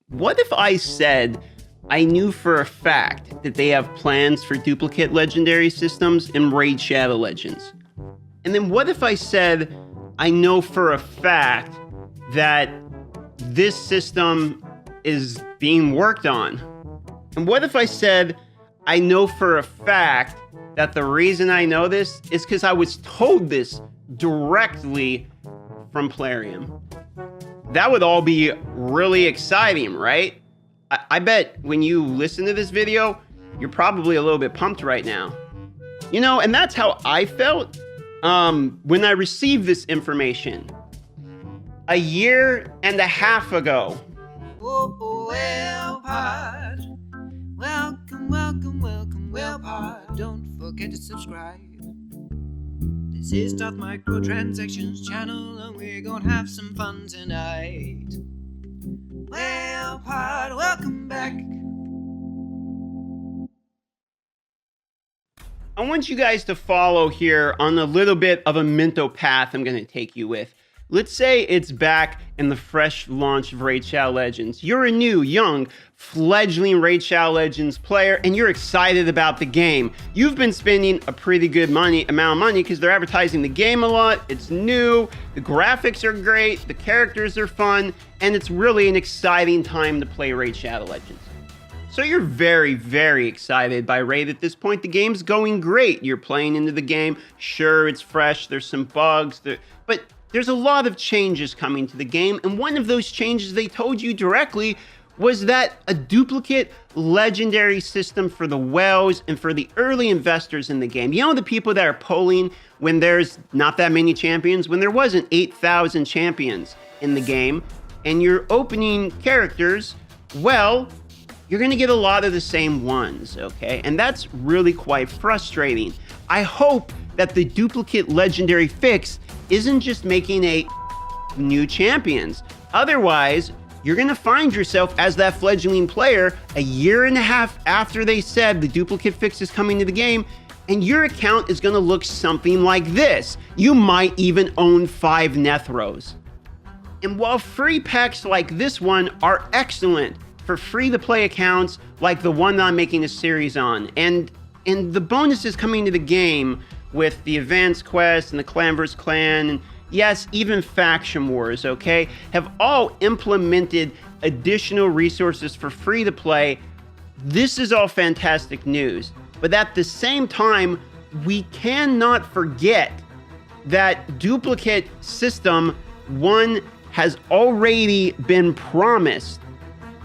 What if I said I knew for a fact that they have plans for duplicate legendary systems in Raid Shadow Legends? And then what if I said I know for a fact that this system is being worked on? And what if I said I know for a fact that the reason I know this is because I was told this directly from Plarium? That would all be really exciting, right? I bet when you listen to this video, you're probably a little bit pumped right now. You know, and that's how I felt when I received this information a year and a half ago. Well, pod. Welcome, well, pod. Don't forget to subscribe. This is Darth Microtransactions channel, and we're gonna have some fun tonight. Well, pod, welcome back. I want you guys to follow here on a little bit of a mental path I'm going to take you with. Let's say it's back in the fresh launch of Raid Shadow Legends. You're a new, young, fledgling Raid Shadow Legends player, and you're excited about the game. You've been spending a pretty good amount of money because they're advertising the game a lot. It's new, the graphics are great, the characters are fun, and it's really an exciting time to play Raid Shadow Legends. So you're very, very excited by Raid at this point. The game's going great. You're playing into the game. Sure, it's fresh. There's some bugs, but there's a lot of changes coming to the game, and one of those changes they told you directly was that a duplicate legendary system for the whales and for the early investors in the game. You know, the people that are polling when there's not that many champions, when there wasn't 8,000 champions in the game, and you're opening characters, well, you're gonna get a lot of the same ones, okay? And that's really quite frustrating. I hope that the duplicate legendary fix isn't just making a new champions. Otherwise, you're gonna find yourself as that fledgling player a year and a half after they said the duplicate fix is coming to the game, and your account is gonna look something like this. You might even own 5 Nethros. And while free packs like this one are excellent for free-to-play accounts like the one that I'm making a series on, and the bonuses coming to the game with the Advanced Quest and the Clan vs. Clan, and yes, even Faction Wars, okay, have all implemented additional resources for free to play. This is all fantastic news. But at the same time, we cannot forget that duplicate system 1 has already been promised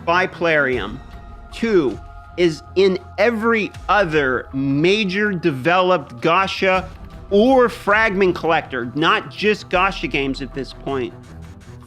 by Plarium. 2 is in every other major developed gacha or fragment collector, not just gacha games at this point.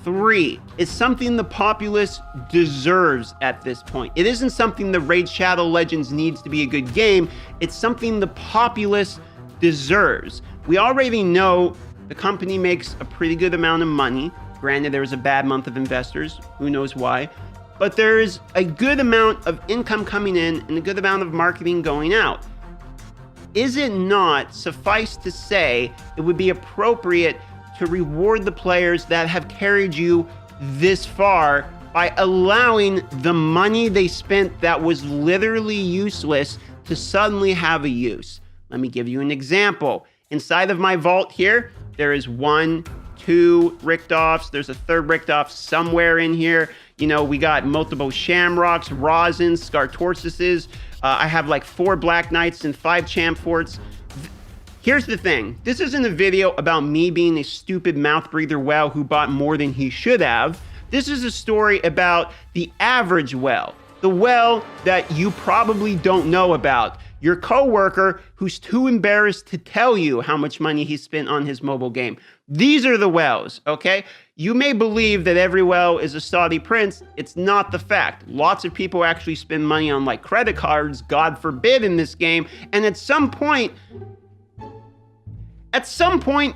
3 is something the populace deserves at this point. It isn't something the Raid Shadow Legends needs to be a good game. It's something the populace deserves. We already know the company makes a pretty good amount of money. Granted, there was a bad month of investors. Who knows why? But there is a good amount of income coming in and a good amount of marketing going out. Is it not, suffice to say, it would be appropriate to reward the players that have carried you this far by allowing the money they spent that was literally useless to suddenly have a use? Let me give you an example. Inside of my vault here, there is 1, 2 Richtoffs. There's a 3rd Richtoff somewhere in here. You know, we got multiple Shamrocks, Rosins, Scartorsuses. I have like 4 Black Knights and 5 Champ Forts. Here's the thing. This isn't a video about me being a stupid mouth breather whale who bought more than he should have. This is a story about the average whale. The whale that you probably don't know about. Your coworker who's too embarrassed to tell you how much money he spent on his mobile game. These are the whales, okay? You may believe that every whale is a Saudi prince. It's not the fact. Lots of people actually spend money on like credit cards, God forbid, in this game. And at some point,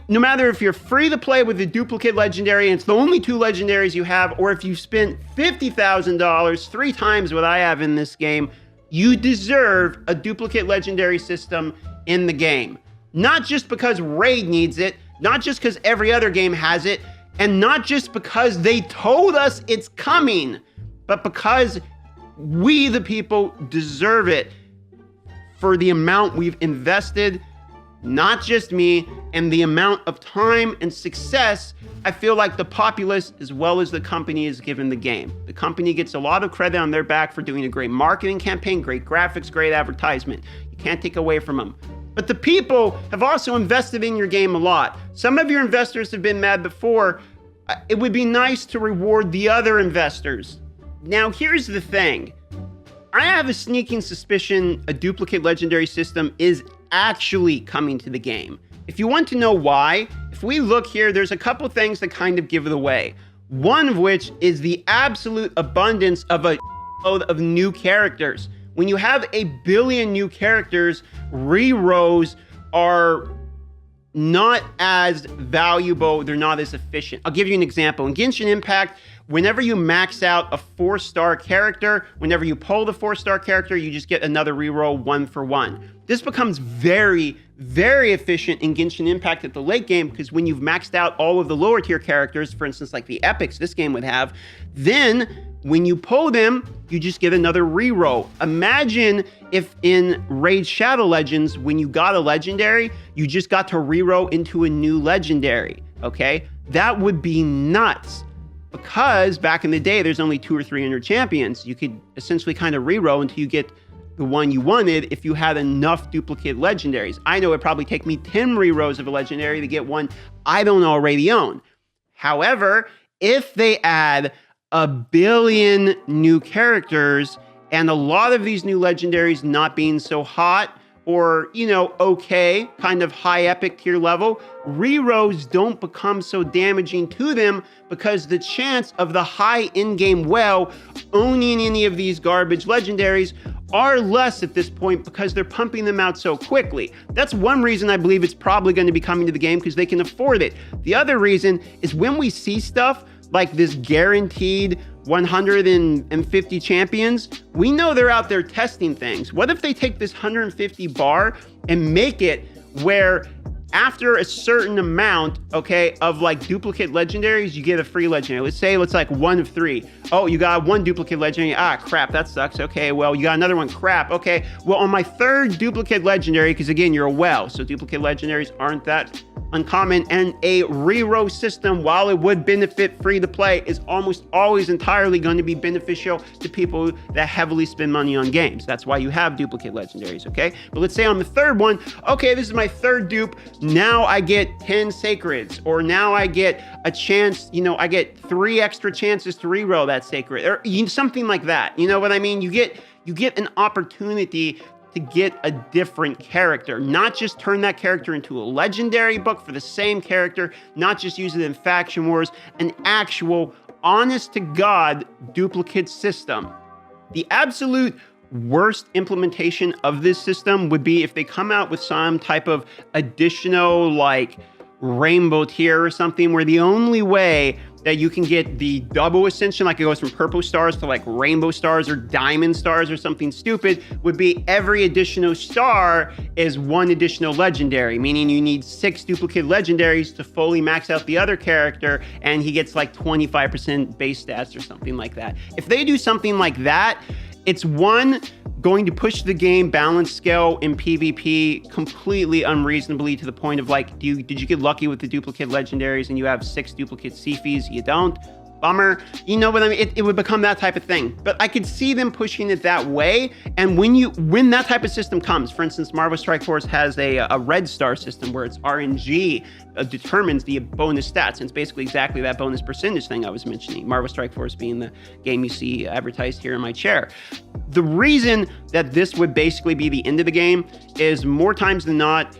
no matter if you're free to play with the duplicate legendary and it's the only 2 legendaries you have, or if you spent $50,000, 3 times what I have in this game, you deserve a duplicate legendary system in the game. Not just because Raid needs it, not just because every other game has it, and not just because they told us it's coming. but because we, the people, deserve it for the amount we've invested, not just me, and the amount of time and success I feel like the populace, as well as the company, is given the game. The company gets a lot of credit on their back for doing a great marketing campaign, great graphics, great advertisement. You can't take away from them. But the people have also invested in your game a lot. Some of your investors have been mad before. It would be nice to reward the other investors. Now, here's the thing. I have a sneaking suspicion a duplicate legendary system is actually coming to the game. If you want to know why, if we look here, there's a couple things that kind of give it away. One of which is the absolute abundance of a load of new characters. When you have 1 billion new characters, rerolls are not as valuable, they're not as efficient. I'll give you an example. In Genshin Impact, whenever you max out a 4-star character, whenever you pull the 4-star character, you just get another reroll 1 for 1. This becomes very, very efficient in Genshin Impact at the late game, because when you've maxed out all of the lower tier characters, for instance, like the epics this game would have, then when you pull them, you just get another reroll. Imagine if in Raid Shadow Legends, when you got a legendary, you just got to reroll into a new legendary, okay? That would be nuts. Because back in the day, there's only 200 or 300 champions. You could essentially kind of reroll until you get the one you wanted if you had enough duplicate legendaries. I know it'd probably take me 10 rerolls of a legendary to get one I don't already own. However, if they add 1 billion new characters and a lot of these new legendaries not being so hot or, okay, kind of high epic tier level, rerolls don't become so damaging to them because the chance of the high in-game well owning any of these garbage legendaries are less at this point because they're pumping them out so quickly. That's one reason I believe it's probably going to be coming to the game, because they can afford it. The other reason is when we see stuff like this guaranteed 150 champions, we know they're out there testing things. What if they take this 150 bar and make it where after a certain amount, okay, of like duplicate legendaries, you get a free legendary. Let's say it's like 1 of 3. Oh, you got 1 duplicate legendary. Ah, crap, that sucks. Okay, well, you got another one. Crap. Okay, well, on my 3rd duplicate legendary, because again, you're a well, so duplicate legendaries aren't that uncommon, and a reroll system, while it would benefit free to play, is almost always entirely going to be beneficial to people that heavily spend money on games. That's why you have duplicate legendaries, okay? But let's say on the 3rd one, okay, this is my 3rd dupe. Now I get 10 sacreds, or now I get a chance, I get 3 extra chances to reroll that sacred, or something like that. You know what I mean? You get an opportunity to get a different character, not just turn that character into a legendary book for the same character, not just use it in faction wars, an actual honest to God duplicate system. The absolute worst implementation of this system would be if they come out with some type of additional like rainbow tier or something, where the only way that you can get the double ascension, like it goes from purple stars to like rainbow stars or diamond stars or something stupid, would be every additional star is 1 additional legendary, meaning you need 6 duplicate legendaries to fully max out the other character, and he gets like 25% base stats or something like that. If they do something like that, it's going to push the game balance scale in PvP completely unreasonably to the point of like, did you get lucky with the duplicate legendaries and you have 6 duplicate Sifis? You don't? Bummer. You know what I mean? It would become that type of thing. But I could see them pushing it that way. And when that type of system comes, for instance, Marvel Strike Force has a red star system where it's RNG determines the bonus stats. And it's basically exactly that bonus percentage thing I was mentioning. Marvel Strike Force being the game you see advertised here in my chair. The reason that this would basically be the end of the game is more times than not,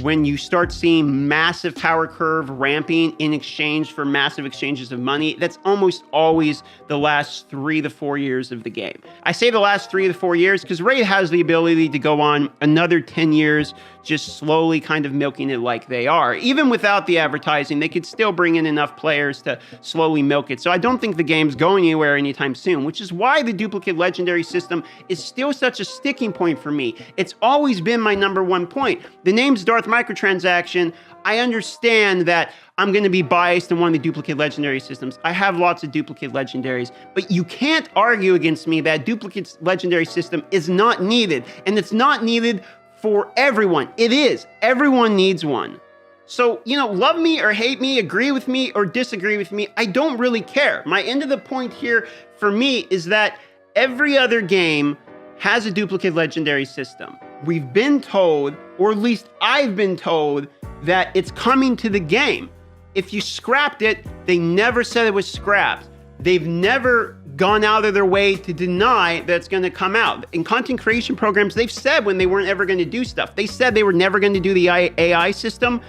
when you start seeing massive power curve ramping in exchange for massive exchanges of money, that's almost always the last 3 to 4 years of the game. I say the last 3 to 4 years because Raid has the ability to go on another 10 years just slowly kind of milking it like they are. Even without the advertising, they could still bring in enough players to slowly milk it. So I don't think the game's going anywhere anytime soon, which is why the duplicate legendary system is still such a sticking point for me. It's always been my #1 point. The name's Darth Darth Microtransaction, I understand that I'm going to be biased in one of the duplicate legendary systems. I have lots of duplicate legendaries, but you can't argue against me that duplicate legendary system is not needed, and it's not needed for everyone. It is. Everyone needs one. So, love me or hate me, agree with me or disagree with me, I don't really care. My end of the point here for me is that every other game has a duplicate legendary system. We've been told, or at least I've been told, that it's coming to the game. If you scrapped it, they never said it was scrapped. They've never gone out of their way to deny that it's going to come out. In content creation programs, they've said when they weren't ever going to do stuff. They said they were never going to do the AI system.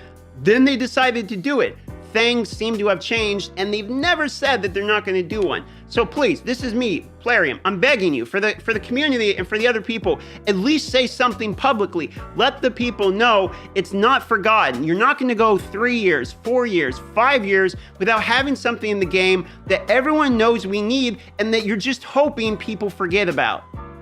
Then they decided to do it. Things seem to have changed, and they've never said that they're not going to do one. So please, this is me, Plarium. I'm begging you, for the community and for the other people, at least say something publicly. Let the people know it's not forgotten. You're not going to go 3 years, 4 years, 5 years without having something in the game that everyone knows we need and that you're just hoping people forget about.